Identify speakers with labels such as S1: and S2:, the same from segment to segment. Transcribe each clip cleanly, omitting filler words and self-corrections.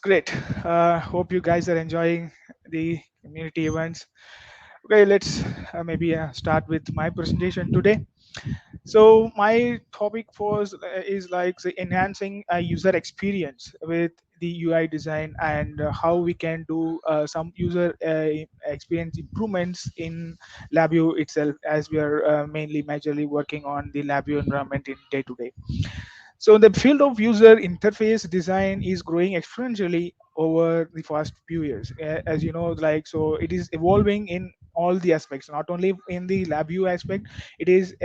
S1: Great. Hope you guys are enjoying the community events. Okay, let's maybe start with my presentation today. So my topic was is like the enhancing a user experience with the UI design and how we can do some user experience improvements in LabVIEW itself, as we are mainly majorly working on the LabVIEW environment in day to day. So the field of user interface design is growing exponentially over the past few years. As you know, like so, it is evolving in all the aspects, not only in the LabVIEW aspect. It is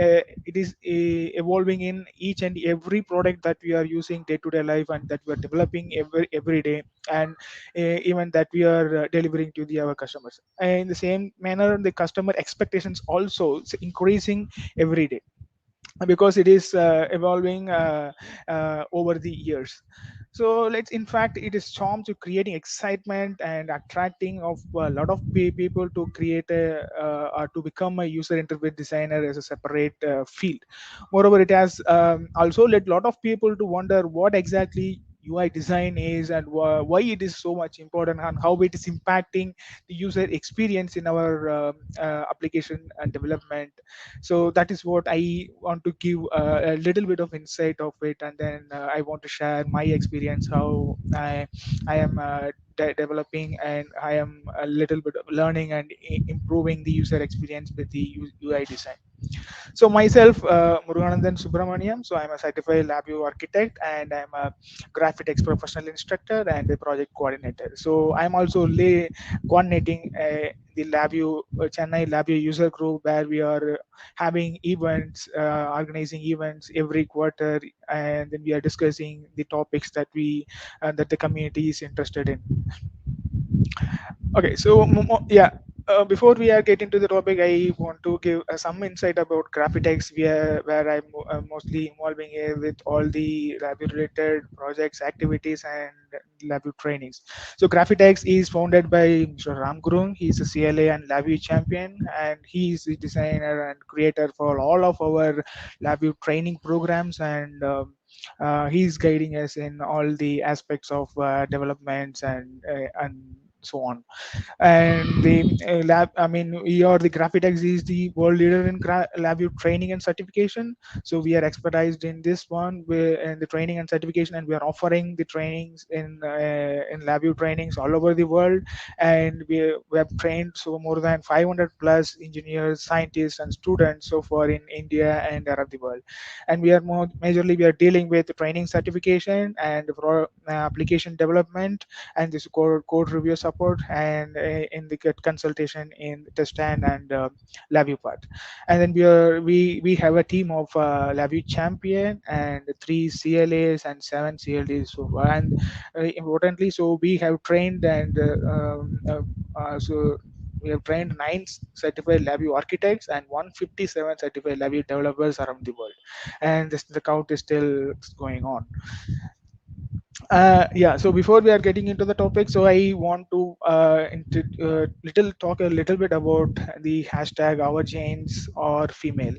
S1: evolving in each and every product that we are using day to day life and that we are developing every day, and even that we are delivering to our customers. And in the same manner, the customer expectations also is increasing every day because it is evolving over the years. So let's in fact it is charm to creating excitement and attracting of a lot of people to create a or to become a user interface designer as a separate field. Moreover, it has also led a lot of people to wonder what exactly UI design is and why it is so much important and how it is impacting the user experience in our application and development. So that is what I want to give a little bit of insight of it, and then I want to share my experience how I am developing and I am a little bit of learning and improving the user experience with the UI design. So myself, Muruganandan Subramaniam. So I'm a certified LabVIEW architect and I'm a graphics professional instructor and a project coordinator. So I'm also coordinating the LabVIEW Chennai LabVIEW user group where we are having events, organizing events every quarter, and then we are discussing the topics that we that the community is interested in. Okay, so yeah, before we are getting to the topic, I want to give some insight about Graphics, where I'm mostly involving with all the lab-related projects, activities, and lab trainings. So Graphics is founded by Mr. Ram Gurung. He's a CLA and LabVIEW champion, and he is the designer and creator for all of our LabVIEW training programs and. He's guiding us in all the aspects of developments and so on. And the lab, I mean, we are the Graphics is the world leader in LabVIEW training and certification. So we are expertised in this one, in the training and certification, and we are offering the trainings in LabVIEW trainings all over the world. And we have trained so more than 500 plus engineers, scientists, and students so far in India and around the world. And we are more majorly we are dealing with training certification and application development and this code review support and in the consultation in test and LabVIEW part. And then we have a team of LabVIEW champion and 3 CLAs and 7 CLDs so far. And importantly, so we have trained and so we have trained 9 certified LabVIEW architects and 157 certified LabVIEW developers around the world, and the count is still going on. Yeah, so before we are getting into the topic, so I want to talk a little bit about the hashtag our genes or female.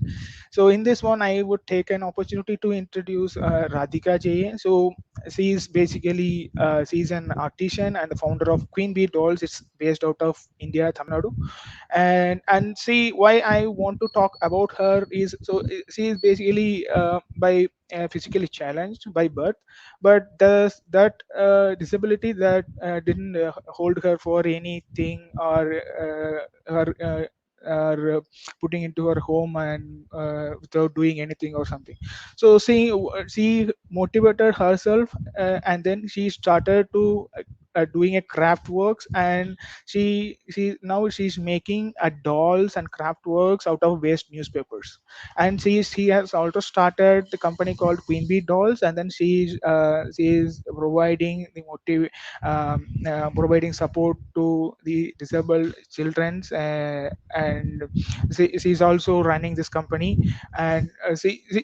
S1: So in this one I would take an opportunity to introduce Radhika J. So she's an artisan and the founder of Queen Bee Dolls. It's based out of India, Tamil Nadu. And see why I want to talk about her is so she is basically by physically challenged by birth, but that disability that didn't hold her for anything or putting into her home and without doing anything or something. So she motivated herself, and then she started to doing a craft works, and she now she's making dolls and craft works out of waste newspapers. And she has also started the company called Queen Bee Dolls, and then she's providing the providing support to the disabled childrens, and she's also running this company. And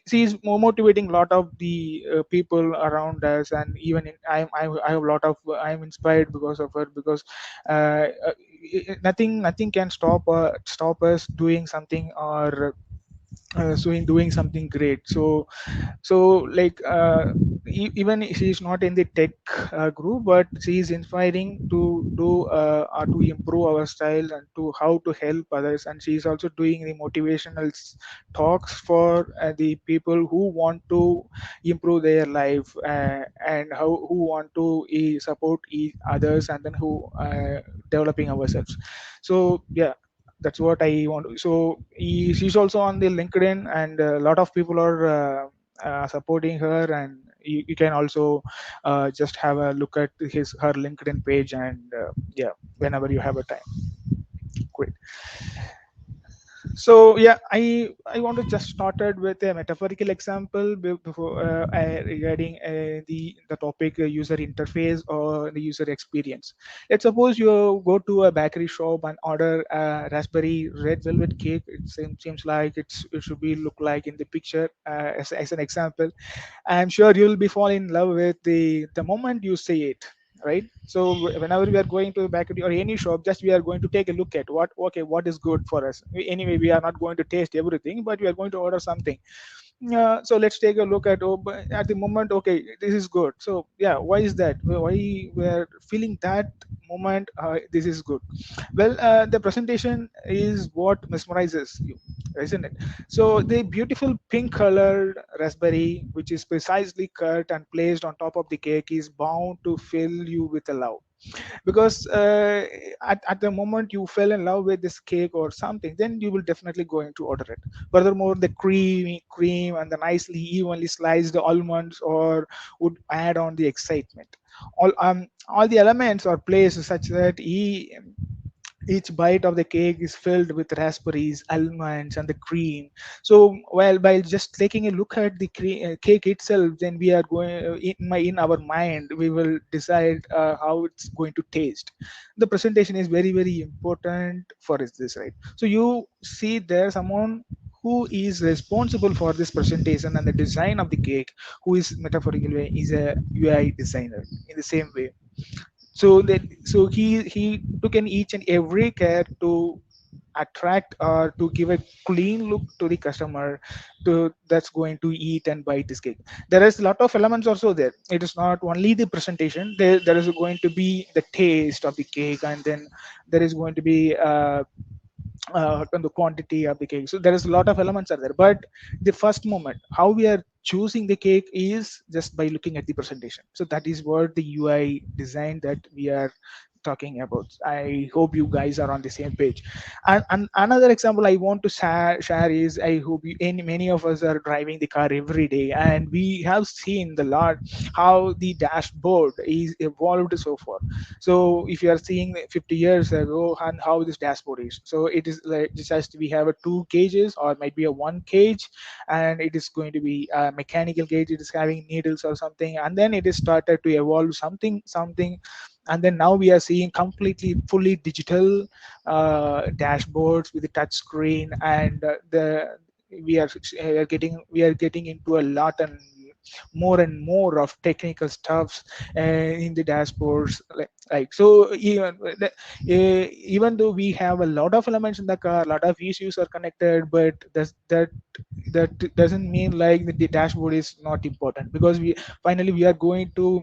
S1: she's motivating a lot of the people around us, and even I have a lot of I'm inspired because of her, because nothing can stop us doing something, or so in doing something great. So like even she is not in the tech group, but she is inspiring to do to improve our style and to how to help others, and she is also doing the motivational talks for the people who want to improve their life, and how who want to support others, and then who developing ourselves. So yeah, that's what I want. So she's also on the LinkedIn, and a lot of people are supporting her, and you can also just have a look at her LinkedIn page, and yeah, whenever you have a time. Great. So yeah, I want to just started with a metaphorical example before regarding the topic user interface or the user experience. Let's suppose you go to a bakery shop and order a raspberry red velvet cake. Seems like it should be look like in the picture, as an example. I'm sure you'll be fall in love with the moment you see it, right? So whenever we are going to the bakery or any shop, just we are going to take a look at what is good for us. Anyway, we are not going to taste everything, but we are going to order something. So let's take a look at, oh, but at the moment, okay, this is good. So yeah, why is that? Why we are feeling that moment, this is good? Well, the presentation is what mesmerizes you, isn't it? So the beautiful pink colored raspberry, which is precisely cut and placed on top of the cake, is bound to fill you with a love, because at the moment you fell in love with this cake or something, then you will definitely going to order it. Furthermore, the cream and the nicely evenly sliced almonds or would add on the excitement. All the elements are placed such that each bite of the cake is filled with raspberries, almonds, and the cream. So, while by just taking a look at the cake itself, then we are going in our mind we will decide how it's going to taste. The presentation is very important for this, right? So you see there someone who is responsible for this presentation and the design of the cake, who is metaphorically is a UI designer in the same way. So he took an each and every care to attract or to give a clean look to the customer to that's going to eat and buy this cake. There is a lot of elements also there. It is not only the presentation. There is going to be the taste of the cake, and then there is going to be on the quantity of the cake. So there is a lot of elements are there. But the first moment, how we are choosing the cake is just by looking at the presentation. So that is what the UI design that we are talking about. I hope you guys are on the same page. And another example I want to share is, I hope many of us are driving the car every day, and we have seen the lot how the dashboard is evolved so far. So if you are seeing 50 years ago and how this dashboard is, so it is like just we have a two cages or might be a one cage, and it is going to be a mechanical cage. It is having needles or something, and then it is started to evolve something, and then now we are seeing completely fully digital dashboards with a touch screen, and the we are getting into a lot and more of technical stuffs in the dashboards, like so even though we have a lot of elements in the car, a lot of issues are connected, but that doesn't mean like the dashboard is not important, because we finally we are going to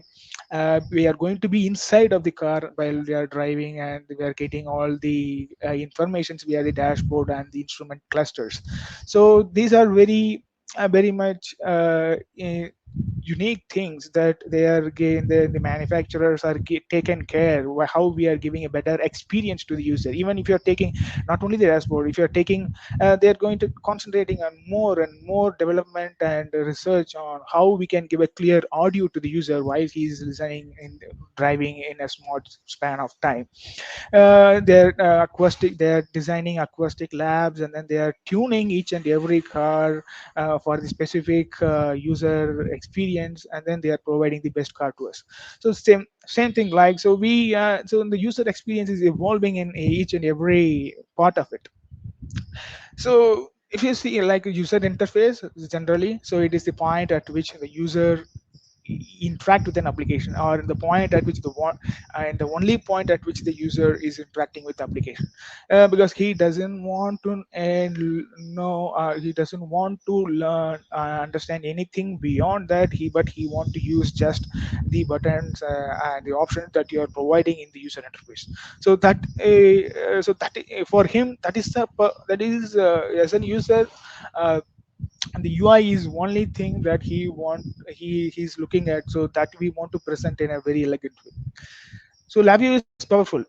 S1: be inside of the car while we are driving, and we are getting all the informations via the dashboard and the instrument clusters. So these are very much unique things that they are the manufacturers are taken care how we are giving a better experience to the user. Even if you're taking not only the dashboard, if you're taking they're going to concentrating on more and more development and research on how we can give a clear audio to the user while he's listening and driving in a small span of time. They're designing acoustic labs, and then they are tuning each and every car for the specific user experience, and then they are providing the best car to us. So same thing, like so the user experience is evolving in each and every part of it. So if you see like a user interface generally, so it is the point at which the user interact with an application, or the point at which the one and the only point at which the user is interacting with the application, because he doesn't want to know, he doesn't want to learn, understand anything beyond that. He want to use just the buttons and the options that you are providing in the user interface. So that for him, that is that is as a user, uh, and the UI is only thing that he's looking at, so that we want to present in a very elegant way. So LabVIEW is powerful.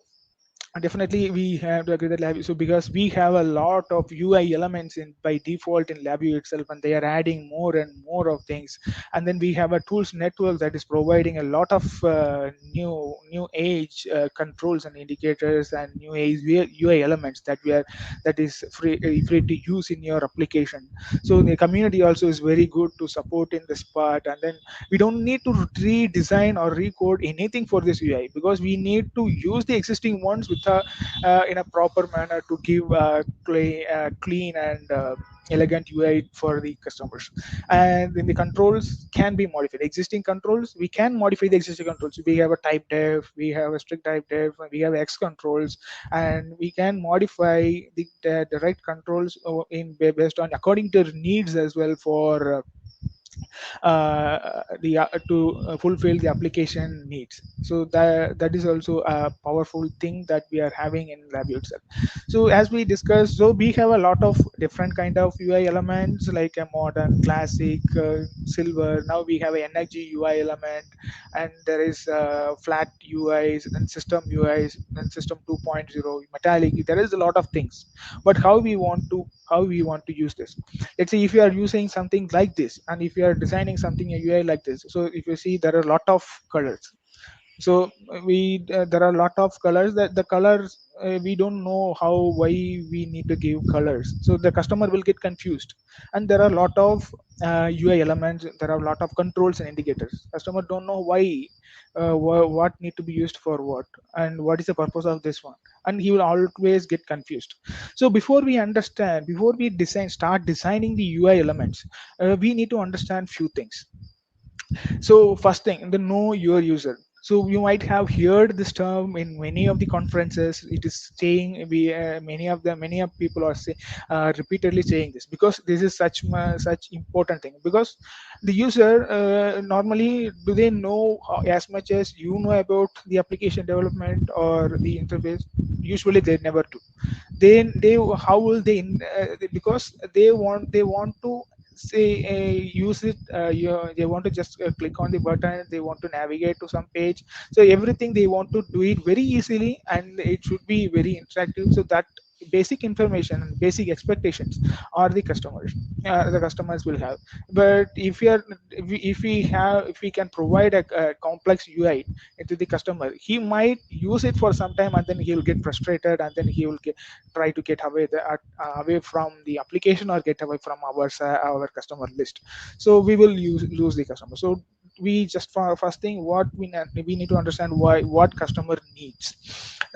S1: Definitely, we have to agree that LabVIEW. So because we have a lot of UI elements in by default in LabVIEW itself, and they are adding more and more of things. And then we have a tools network that is providing a lot of new age controls and indicators and new age UI elements that is free to use in your application. So the community also is very good to support in this part. And then we don't need to redesign or recode anything for this UI, because we need to use the existing ones with in a proper manner to give clean and elegant UI for the customers. And then the controls can be modified. Existing controls, we can modify the existing controls. We have a type def, we have a strict type def, we have X controls, and we can modify the right controls based on according to needs as well, for the to fulfill the application needs. So that is also a powerful thing that we are having in LabVIEW itself. So as we discussed, so we have a lot of different kind of UI elements, like a modern, classic, silver. Now we have a energy UI element, and there is flat UIs and system UIs and system 2.0 metallic. There is a lot of things, but how we want to use this. Let's say if you are using something like this, and if you are designing something a UI like this, so if you see, there are a lot of colors. So there are a lot of colors, that the colors, we don't know why we need to give colors, so the customer will get confused. And there are a lot of UI elements, there are a lot of controls and indicators. Customer don't know what need to be used for what, and what is the purpose of this one, and he will always get confused. So before we start designing the UI elements, we need to understand few things. So first thing, the know your user. So you might have heard this term in many of the conferences. It is saying, many of people are repeatedly saying this, because this is such important thing. Because the user, normally, do they know as much as you know about the application development or the interface? Usually they never do. They how will they because they want to say use it, they want to just click on the button, they want to navigate to some page. So everything they want to do it very easily, and it should be very interactive, so that basic information and basic expectations are the customers will have. But if we can provide a complex UI into the customer, he might use it for some time, and then he will get frustrated, and then he will try to get away from the application, or get away from our customer list. So we will lose the customer. So we just, for first thing, we need to understand what customer needs.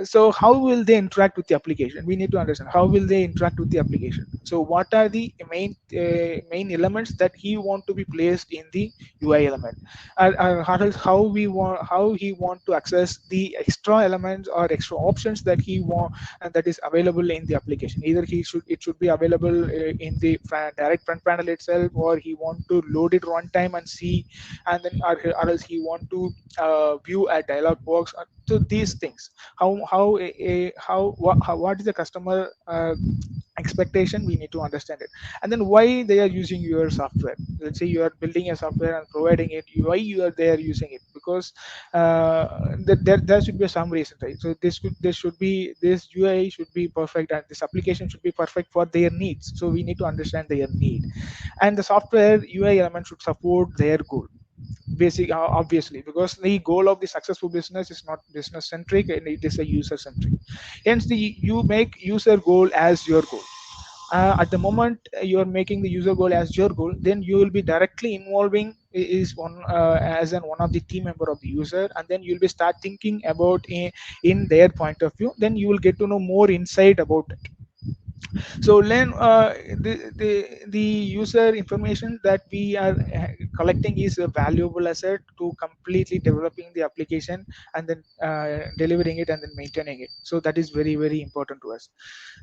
S1: So how will they interact with the application? We need to understand how will they interact with the application. So what are the main elements that he want to be placed in the UI element, how he want to access the extra elements or extra options that he want, and that is available in the application. Either it should be available in the direct front panel itself, or he want to load it runtime and see, and then or else he want to view a dialog box. So these things, what is the customer expectation, we need to understand it. And then why they are using your software. Let's say you are building a software and providing it, why you are there using it, because there should be some reason, right? So this UI should be perfect, and this application should be perfect for their needs. So we need to understand their need, and the software UI element should support their goal. Obviously, because the goal of the successful business is not business centric, and it is a user centric. Hence you make user goal as your goal. At the moment you are making the user goal as your goal, then you will be directly involving is one as an one of the team member of the user, and then you'll be start thinking about in their point of view. Then you will get to know more insight about it. So then the user information that we are collecting is a valuable asset to completely developing the application, and then delivering it and then maintaining it. So that is very very important to us.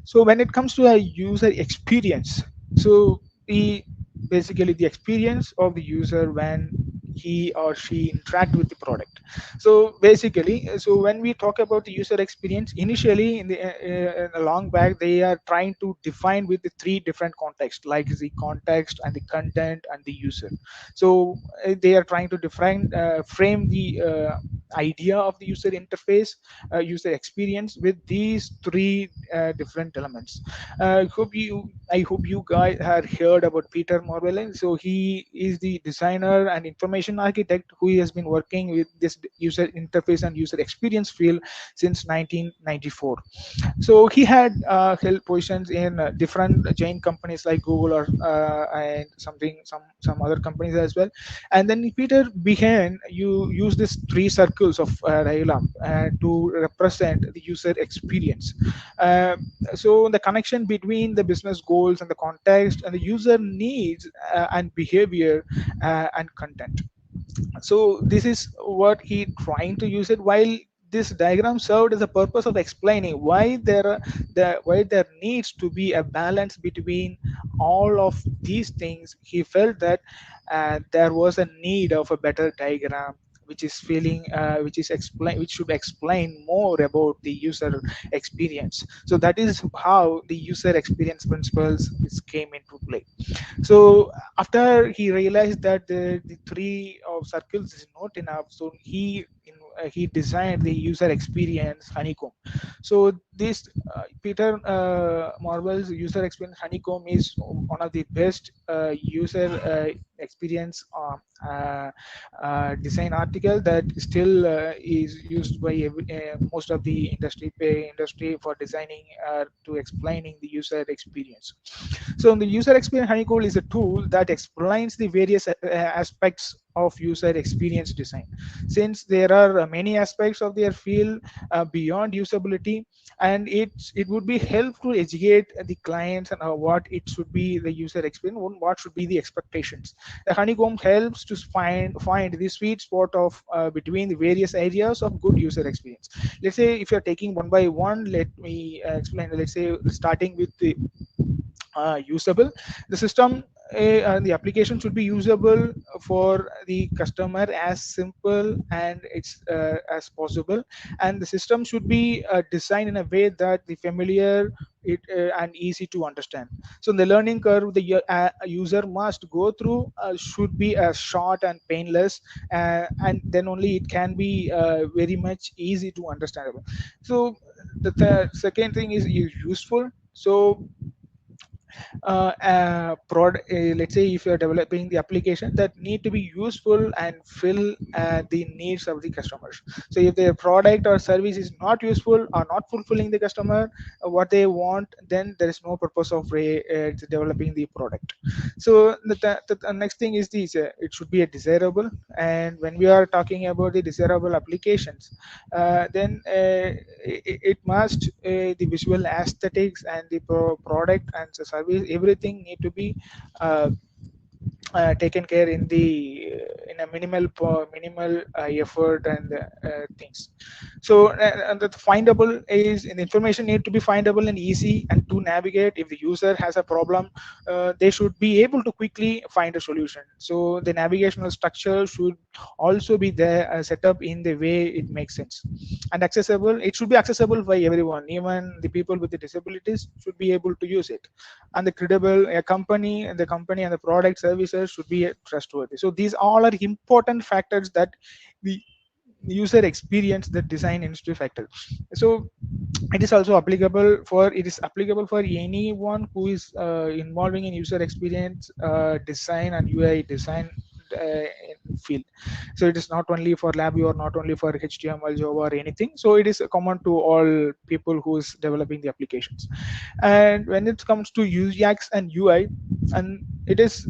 S1: So when it comes to a user experience, so the basically the experience of the user when he or she interact with the product. So basically, so when we talk about the user experience, initially in the long back, they are trying to define with the three different contexts, like the context and the content and the user. So they are trying to define frame the idea of the user interface, user experience with these three different elements. I hope you guys have heard about Peter Morvellen. So he is the designer and information architect who has been working with this user interface and user experience field since 1994. So he had held positions in different giant companies like Google or and some other companies as well. And then Peter began you use these three circles of diagram to represent the user experience. Uh, so the connection between the business goals and the context and the user needs and behavior and content. So this is what he trying to use it, while this diagram served as a purpose of explaining why why there needs to be a balance between all of these things. He felt that there was a need of a better diagram which is feeling which should explain more about the user experience. So that is how the user experience principles is came into play. So after he realized that the three of circles is not enough, so he designed the user experience honeycomb. So this Peter Marvel's user experience honeycomb is one of the best user experience design article that still is used by most of the industry for designing to explaining the user experience. So the user experience honeycomb is a tool that explains the various aspects of user experience design. Since there are many aspects of their field beyond usability, and it would be helpful to educate the clients and what it should be the user experience, what should be the expectations. The honeycomb helps to find the sweet spot of between the various areas of good user experience. Let's say if you're taking one by one, let me explain. Let's say starting with the usable, the system the application should be usable for the customer as simple and it's as possible, and the system should be designed in a way that the familiar it and easy to understand. So the learning curve the user must go through should be as short and painless, and then only it can be very much easy to understandable. So the second thing is useful. So let's say if you're developing the application that need to be useful and fill the needs of the customers. So if their product or service is not useful or not fulfilling the customer what they want, then there is no purpose of developing the product. So the next thing is this it should be a desirable. And when we are talking about the desirable applications, then it must the visual aesthetics and the product and the service, everything need to be uh, taken care in a minimal effort and things. So and the findable is the information need to be findable and easy and to navigate. If the user has a problem, they should be able to quickly find a solution. So the navigational structure should also be there set up in the way it makes sense. And accessible, it should be accessible by everyone, even the people with the disabilities should be able to use it. And the credible company and the product services should be trustworthy. So these all are important factors that the user experience the design industry factor. So it is applicable for anyone who is involving in user experience design and UI design field. So it is not only for LabVIEW or not only for HTML, Java or anything. So it is common to all people who is developing the applications. And when it comes to UX and UI, and it is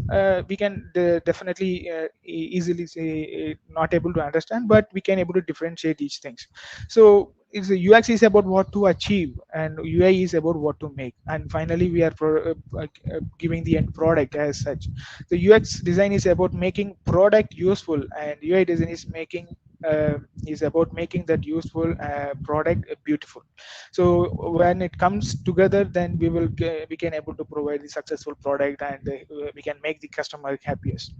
S1: we can definitely easily say not able to understand, but we can able to differentiate each things. So it's UX is about what to achieve, and UI is about what to make, and finally we are giving the end product as such. The UX design is about making product useful, and UI design uh, is about making that useful product beautiful. So when it comes together, then we can able to provide the successful product, and we can make the customer happiest.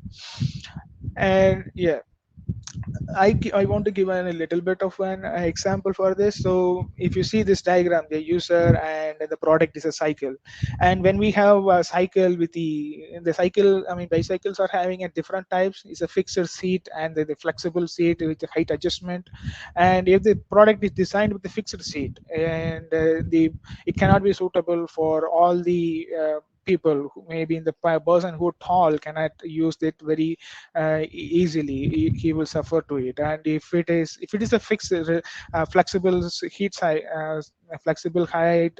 S1: And yeah, I want to give a little bit of an example for this. So if you see this diagram, the user and the product is a cycle, and when we have a cycle with the cycle, I mean bicycles are having a different types. It's a fixed seat and the flexible seat with the height adjustment. And if the product is designed with the fixed seat, and the it cannot be suitable for all the people who maybe in the person who tall cannot use it very easily. He will suffer to it. And if it is a fixed flexible flexible height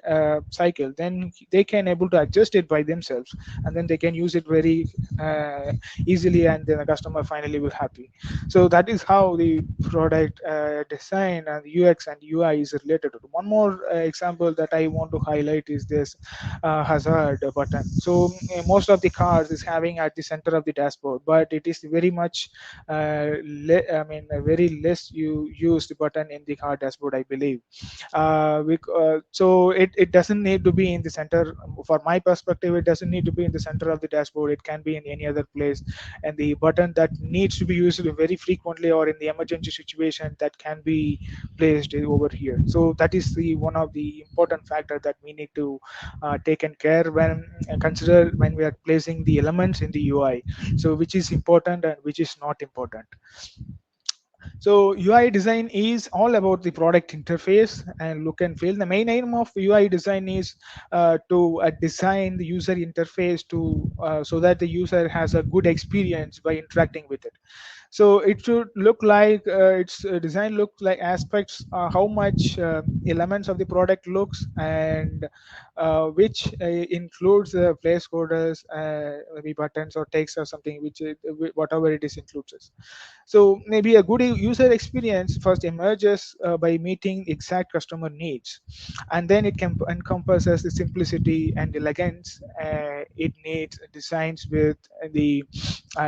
S1: cycle, then they can able to adjust it by themselves, and then they can use it very uh, easily, and then the customer finally will happy. So that is how the product design and UX and UI is related to. One more example that I want to highlight is this hazard button. So most of the cars is having at the center of the dashboard, but it is very much I mean a very less used button in the car dashboard, I believe. So it doesn't need to be in the center. For my perspective, it doesn't need to be in the center of the dashboard. It can be in any other place, and the button that needs to be used very frequently or in the emergency situation, that can be placed over here. So that is the one of the important factor that we need to taken care when consider when we are placing the elements in the UI. So which is important and which is not important. So UI design is all about the product interface and look and feel. The main aim of UI design is to design the user interface to so that the user has a good experience by interacting with it. So it should look like its design looks like aspects, how much elements of the product looks, and which includes place coders, maybe buttons or text or something, which whatever it is includes. So maybe a good user experience first emerges by meeting exact customer needs, and then it can encompasses the simplicity and elegance. It needs designs with the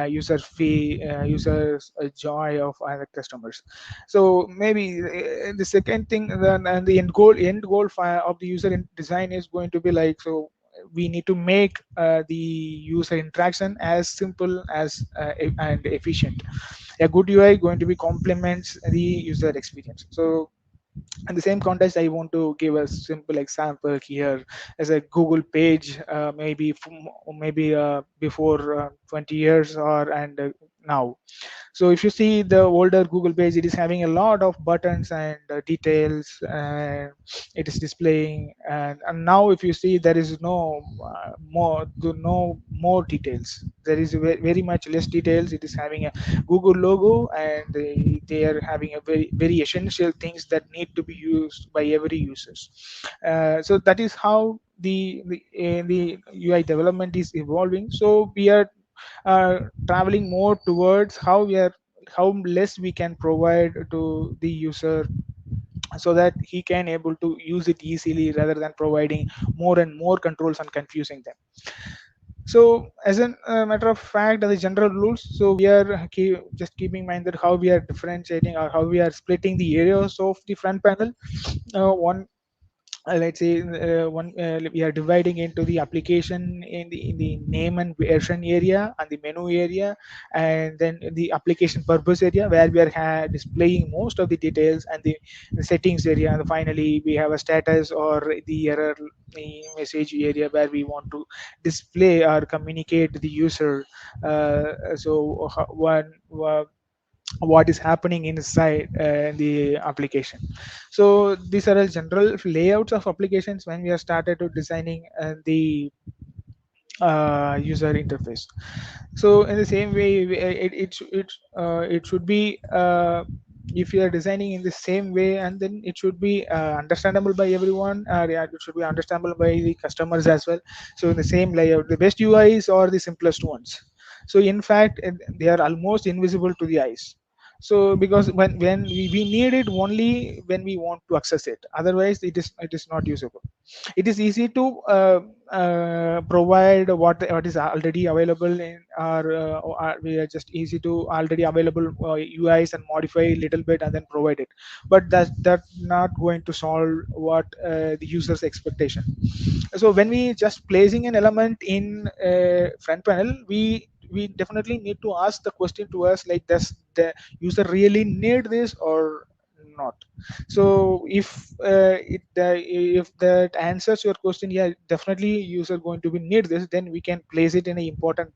S1: users joy of other customers. So maybe the second thing then, and the end goal of the design is going to be like, so we need to make the user interaction as simple as and efficient. A good UI going to be complements the user experience. So in the same context, I want to give a simple example here as a Google page, maybe before 20 years or and now. So if you see the older Google page, it is having a lot of buttons and details, and it is displaying. And now if you see, there is no more details. There is very much less details. It is having a Google logo, and they are having a very essential things that need to be used by every users. So that is how the UI development is evolving. So we are traveling more towards how less we can provide to the user, so that he can able to use it easily rather than providing more and more controls and confusing them. So as a matter of fact, the general rules, so we are just keeping in mind that how we are differentiating or how we are splitting the areas of the front panel. One let's say one we are dividing into the application in the name and version area and the menu area, and then the application purpose area where we are displaying most of the details, and the settings area, and finally we have a status or the error message area where we want to display or communicate to the user. So what is happening inside the application. So these are all general layouts of applications when we have started to designing the user interface. So in the same way, it should be if you are designing in the same way, and then it should be understandable by everyone. Yeah, it should be understandable by the customers as well. So in the same layout, the best UIs are the simplest ones. So in fact, they are almost invisible to the eyes. So because when we need it only when we want to access it, otherwise it is not usable. It is easy to provide what is already available in our we are just easy to already available UIs and modify a little bit and then provide it, but that not going to solve what the user's expectation. So when we just placing an element in front panel, we definitely need to ask the question to us like, does the user really need this or not? So if that answers your question, yeah, definitely user going to be need this, then we can place it in an important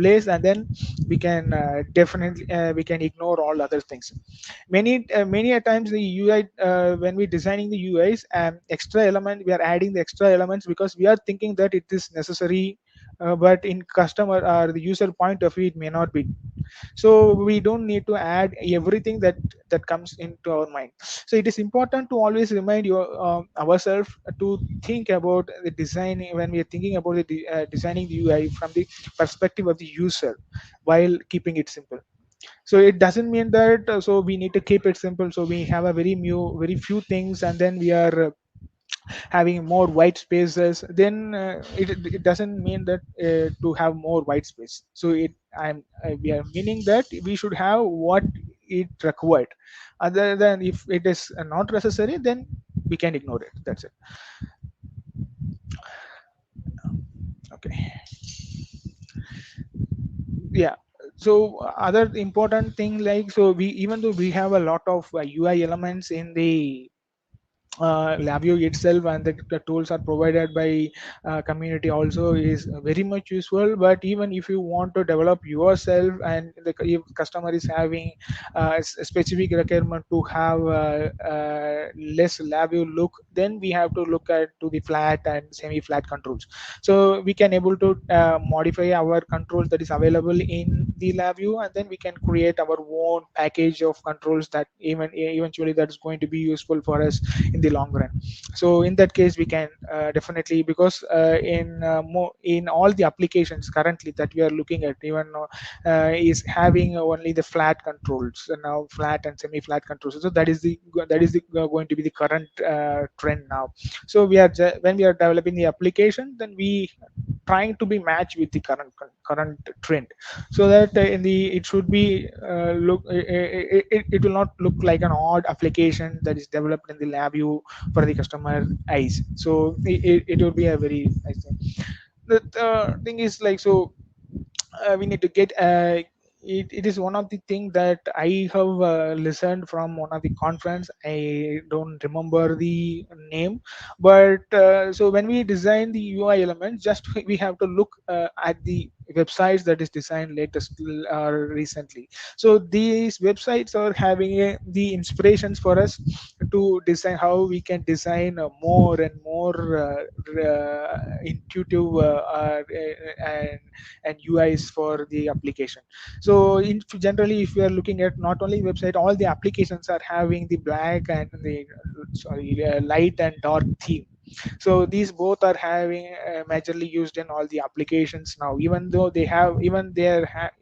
S1: place, and then we can definitely we can ignore all other things. Many a times the UI, when we designing the UIs, extra element, we are adding the extra elements because we are thinking that it is necessary, but in customer or the user point of view it may not be. So we don't need to add everything that comes into our mind. So it is important to always remind you ourselves to think about the design when we are thinking about the designing the UI from the perspective of the user, while keeping it simple. So it doesn't mean that so we need to keep it simple, so we have a very few things, and then we are having more white spaces. Then it doesn't mean that to have more white space. So we are meaning that we should have what it required. Other than if it is not necessary, then we can ignore it. That's it. Okay. Yeah. So other important thing, like, so we, even though we have a lot of UI elements in the LabVIEW itself, and the tools are provided by community also is very much useful. But even if you want to develop yourself, and if customer is having a specific requirement to have less LabVIEW look, then we have to look at to the flat and semi-flat controls. So we can able to modify our controls that is available in the LabVIEW, and then we can create our own package of controls that even eventually that is going to be useful for us in the long run. So in that case we can definitely, because in all the applications currently that we are looking at, even is having only the flat controls, and now flat and semi-flat controls. So that is going to be the current trend now. So when we are developing the application, then we trying to be matched with the current trend, so that in the it should be it will not look like an odd application that is developed in the LabVIEW for the customer eyes. So it will be a very nice thing. The thing is like, so we need to get it is one of the things that I have listened from one of the conference. I don't remember the name, but so when we design the UI elements, just we have to look at the websites that is designed latest or recently. So these websites are having the inspirations for us to design how we can design more and more intuitive and UIs for the application. So generally, if we are looking at not only website, all the applications are having the black and the light and dark theme. So these both are having majorly used in all the applications now, even though they are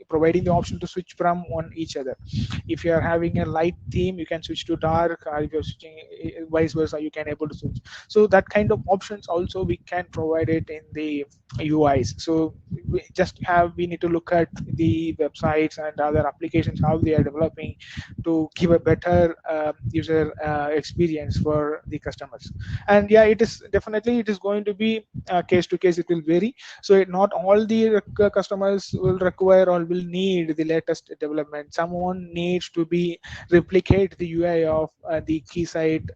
S1: providing the option to switch from one each other. If you are having a light theme, you can switch to dark, or if you're switching vice versa, you can able to switch. So that kind of options also we can provide it in the UIs. So we need to look at the websites and other applications, how they are developing to give a better user experience for the customers. And yeah, it is definitely, it is going to be case to case, it will vary. So not all the customers will require or will need the latest development. Someone needs to be replicate the UI of the Keysight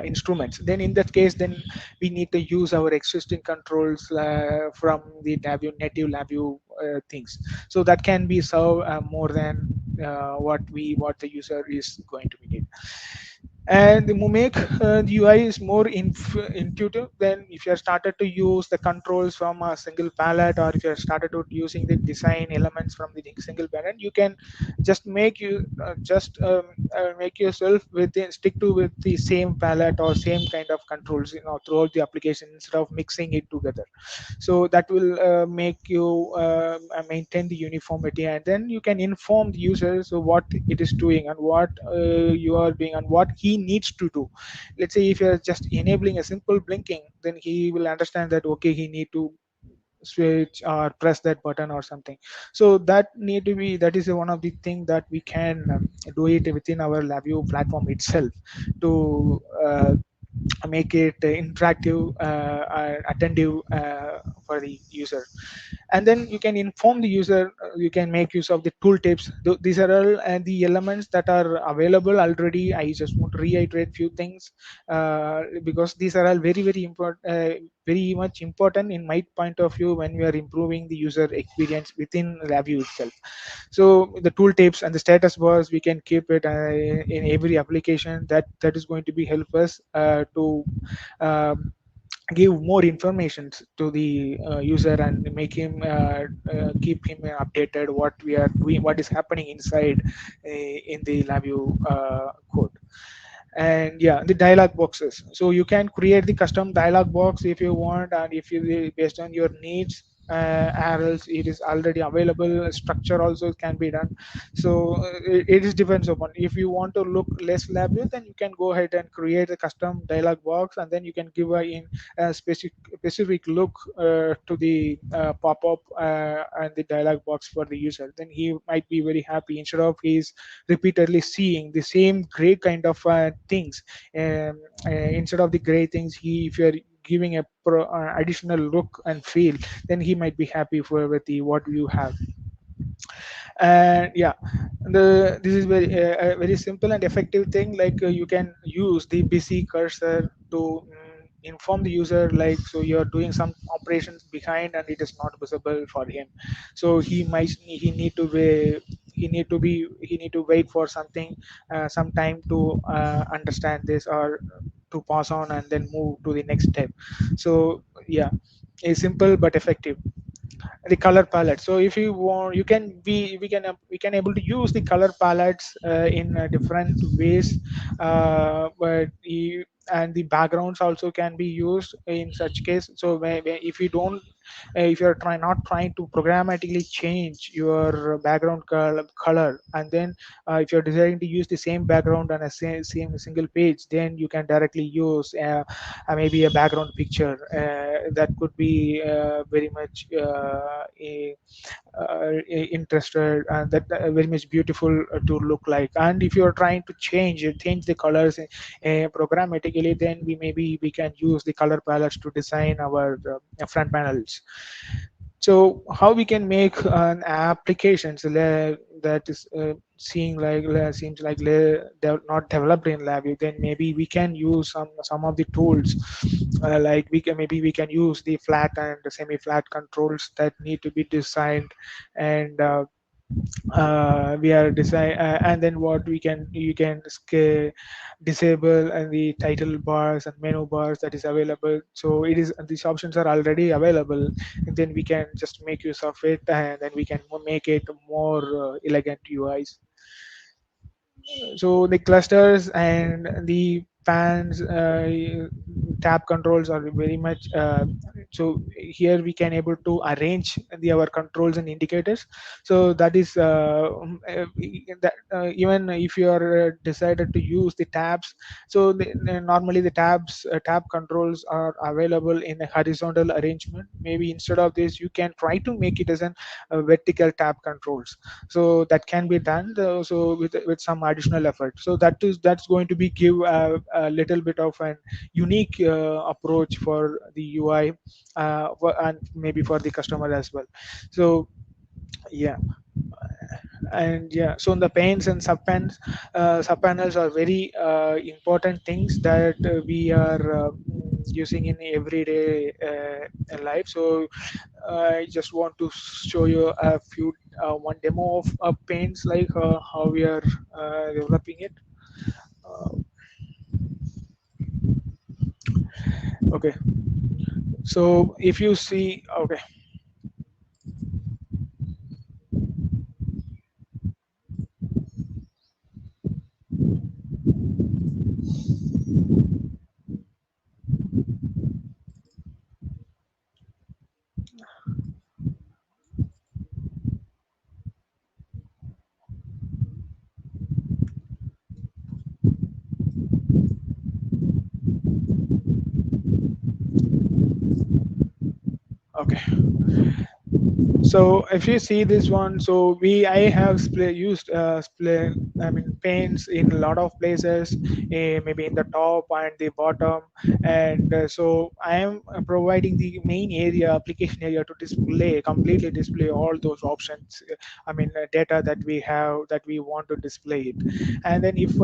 S1: instruments. Then in that case, then we need to use our existing controls from the native LabVIEW things. So that can be served more than what the user is going to be need. and the make the UI is more intuitive. Then if you have started to use the controls from a single palette, or if you have started to using the design elements from the single palette, you can just make yourself within stick to with the same palette or same kind of controls, throughout the application, instead of mixing it together. So that will make you maintain the uniformity, and then you can inform the user so what it is doing, and what you are doing, and what he needs to do. Let's say if you are just enabling a simple blinking, then he will understand that okay, he need to switch or press that button or something. So that is one of the thing that we can do it within our LabVIEW platform itself, to make it interactive, attentive for the user. And then you can inform the user, you can make use of the tooltips. These are all the elements that are available already. I just want to reiterate few things, because these are all very important, very much important in my point of view, when we are improving the user experience within LabVIEW itself. So the tooltips and the status bars, we can keep it in every application. That is going to be help us to um, give more information to the user, and make him keep him updated what we are doing, what is happening inside in the LabVIEW code. And yeah, the dialog boxes, so you can create the custom dialog box if you want, and if you based on your needs, or else it is already available. Structure also can be done. So it is depends upon, if you want to look less label, then you can go ahead and create a custom dialog box, and then you can give a specific look to the pop-up and the dialog box for the user. Then he might be very happy, instead of he's repeatedly seeing the same gray kind of things. Instead of the gray things, he if you're giving a additional look and feel, then he might be happy for with the what you have. And yeah, this is a very simple and effective thing. Like you can use the busy cursor to inform the user, like, so you're doing some operations behind and it is not visible for him. So he need to be he need to wait for some time to understand this, or to pass on and then move to the next step. So yeah, a simple but effective. The color palette, so if you want, you can be we can able to use the color palettes in different ways. But and the backgrounds also can be used in such case. So if you don't if you're not trying to programmatically change your background color, and then if you're deciding to use the same background on a same single page, then you can directly use maybe a background picture that could be very much interested, and that very much beautiful to look like. And if you're trying to change the colors programmatically, then we can use the color palettes to design our front panels. So how we can make an applications that is seeing like seems like not developed in LabVIEW, then maybe we can use some of the tools, like we can use the flat and the semi-flat controls that need to be designed. And we are design and then what we can you can disable and the title bars and menu bars that is available. So it is these options are already available, and then we can just make use of it, and then we can make it more elegant UIs. So the clusters and the pans tab controls are very much so here we can able to arrange our controls and indicators. So that is that even if you are decided to use the tabs, so normally the tab controls are available in a horizontal arrangement. Maybe instead of this you can try to make it as an vertical tab controls. So that can be done so with some additional effort. So that's going to be give a little bit of an unique approach for the UI, and maybe for the customer as well. So yeah. And yeah, so the panes and subpanels are very important things that we are using in everyday life. So I just want to show you a few one demo of paints, like how we are developing it. Uh, Okay, so if you see, okay, okay. So if you see this one, so I have used I mean paints in a lot of places, maybe in the top and the bottom, and so I am providing the main area, application area, to display, completely display all those options. I mean data that we have, that we want to display it. And then if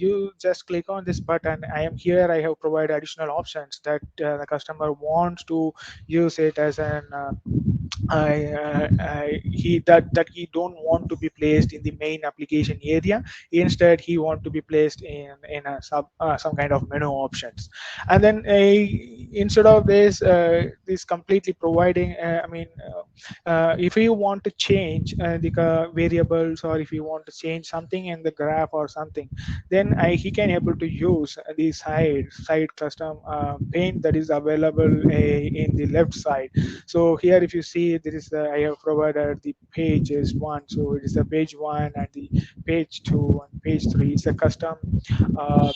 S1: you just click on this button, I am here. I have provided additional options that the customer wants to use it as an he that he don't want to be placed in the main application area. Instead, he want to be placed in a some kind of menu options. And then instead of this completely providing, if you want to change the variables, or if you want to change something in the graph or something, then he can able to use the side custom pane that is available in the left side. So here if you see, there is I have provided the pages one, so it is the page one and the page two and page three. It's a custom uh,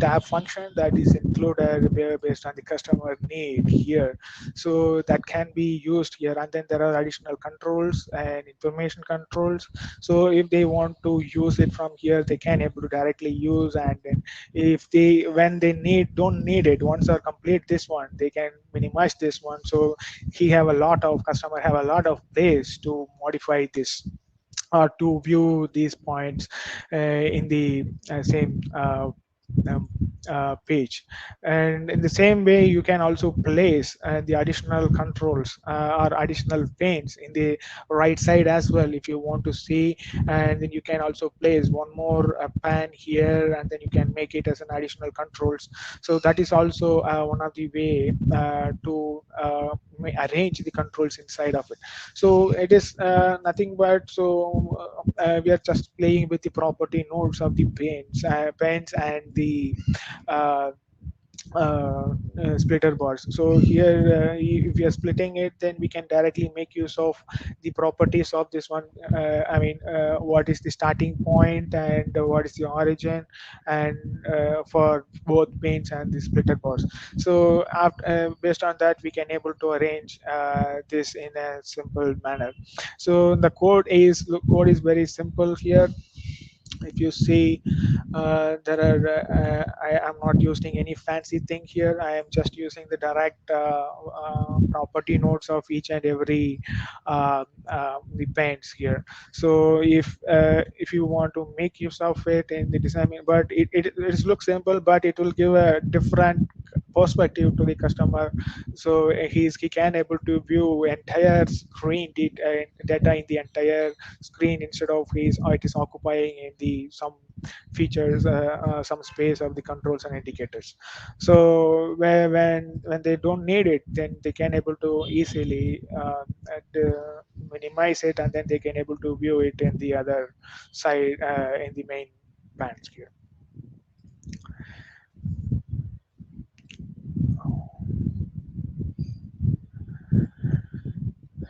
S1: tab function that is included based on the customer need here. So that can be used here. And then there are additional controls and information controls. So if they want to use it from here, they can able to directly use. And then if they, when they don't need it, once or complete this one, they can minimize this one. So he have a lot of customer have a lot of place to modify this, to view these points in the same um, page. And in the same way, you can also place the additional controls or additional panes in the right side as well if you want to see. And then you can also place one more pan here, and then you can make it as an additional controls. So that is also one of the way to arrange the controls inside of it. So it is nothing but, we are just playing with the property nodes of the panes and the uh, splitter bars. So here, if we are splitting it, then we can directly make use of the properties of this one. What is the starting point, and what is the origin, and for both panes and the splitter bars. So after, based on that, we can able to arrange this in a simple manner. So the code is very simple here. If you see, there are I am not using any fancy thing here. I am just using the direct property nodes of each and every the paints here. So if you want to make use of it in the design, but it looks simple, but it will give a different perspective to the customer. So he can able to view entire screen data in the entire screen, instead of it is occupying in the some features, some space of the controls and indicators. So when they don't need it, then they can able to easily minimize it, and then they can able to view it in the other side, in the main panels here.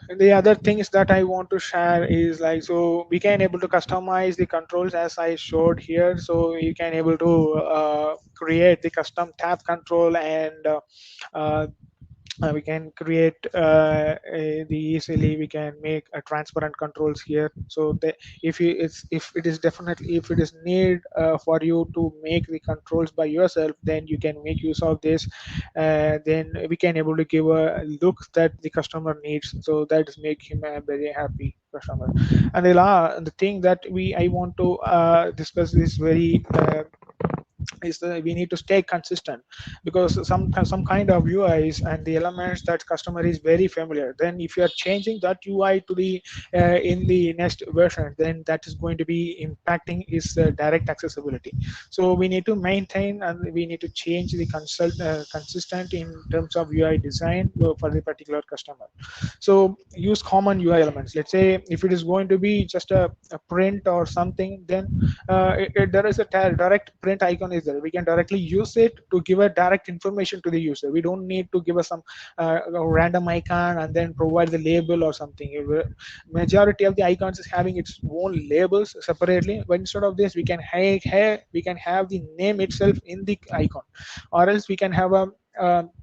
S1: And the other things that I want to share is like, so we can able to customize the controls as I showed here. So you can able to create the custom tab control, and uh, we can create the easily we can make a transparent controls here. So if it is definitely, if it is need for you to make the controls by yourself, then you can make use of this. Then we can able to give a look that the customer needs, so that is make him a very happy customer. And the thing that we I want to discuss is very is we need to stay consistent, because some kind of UIs and the elements that customer is very familiar, then if you are changing that UI to the in the next version, then that is going to be impacting is direct accessibility. So we need to maintain and we need to change the consistent in terms of UI design for the particular customer. So use common UI elements. Let's say if it is going to be just a print or something, then there is a direct print icon is there. We can directly use it to give a direct information to the user. We don't need to give us some a random icon and then provide the label or something. Majority of the icons is having its own labels separately, but instead of this, we can have the name itself in the icon, or else we can have a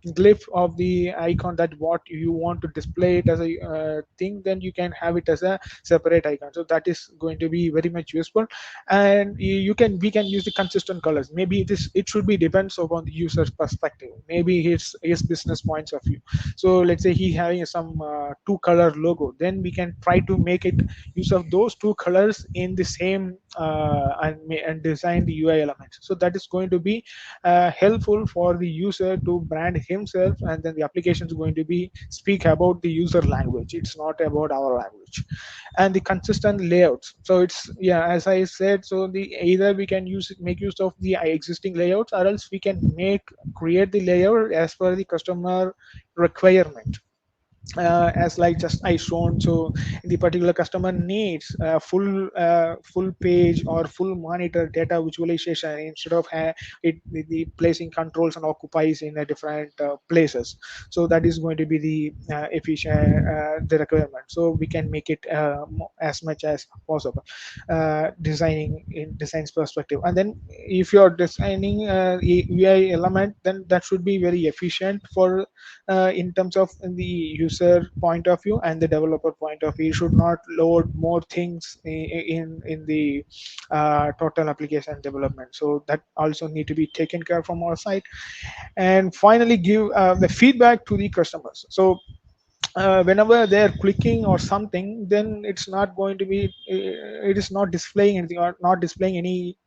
S1: glyph of the icon that what you want to display it as a thing, then you can have it as a separate icon. So that is going to be very much useful. And you can we can use the consistent colors. Maybe it should be depends upon the user's perspective, maybe his business points of view. So let's say he having some two color logo, then we can try to make it use of those two colors in the same and design the UI elements. So that is going to be helpful for the user to brand himself, and then the application is going to be speak about the user language. It's not about our language. And the consistent layouts. So it's, yeah, as I said, so the either we can make use of the existing layouts, or else we can create the layout as per the customer requirement, as like just I shown. So the particular customer needs full page or full monitor data visualization, instead of the placing controls and occupies in a different places. So that is going to be the efficient the requirement. So we can make it as much as possible, designing in design's perspective. And then if you're designing UI element, then that should be very efficient for in terms of the user point of view and the developer point of view. You should not load more things in the total application development. So that also need to be taken care from our side. And finally, give the feedback to the customers. So whenever they're clicking or something, then it's not going to be it is not displaying anything or not displaying any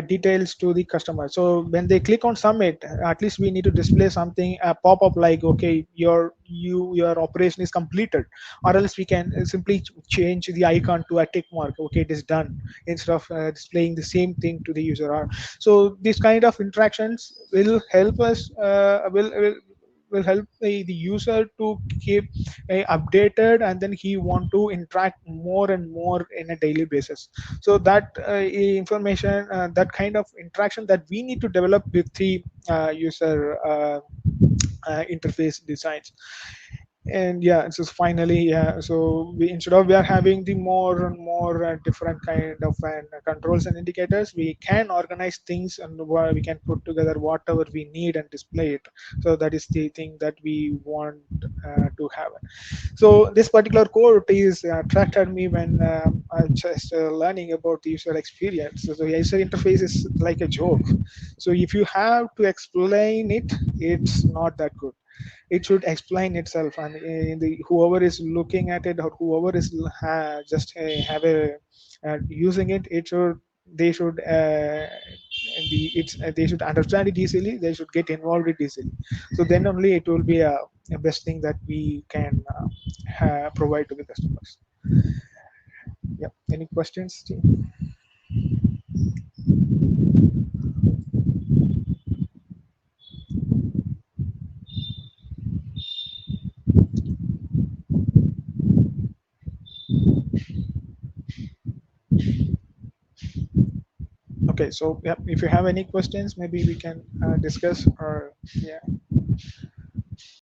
S1: details to the customer. So when they click on submit, at least we need to display something, a pop-up like, okay, your operation is completed, or else we can simply change the icon to a tick mark, okay, it is done, instead of displaying the same thing to the user. So this kind of interactions will help us will help the user to keep updated, and then he want to interact more and more in a daily basis. So that information, that kind of interaction that we need to develop with the user interface designs. And yeah, so finally, yeah, so we, instead of we are having the more and more different kind of controls and indicators, we can organize things, and we can put together whatever we need and display it. So that is the thing that we want to have. So this particular code is attracted me when I'm just learning about the user experience. So the user interface is like a joke. So if you have to explain it, it's not that good. It should explain itself, and whoever is looking at it, or whoever is just have a using it, it should they should they should understand it easily, they should get involved it easily. So then only it will be a best thing that we can provide to the customers. Yeah, any questions, team? Okay, so yeah, if you have any questions, maybe we can discuss, or yeah.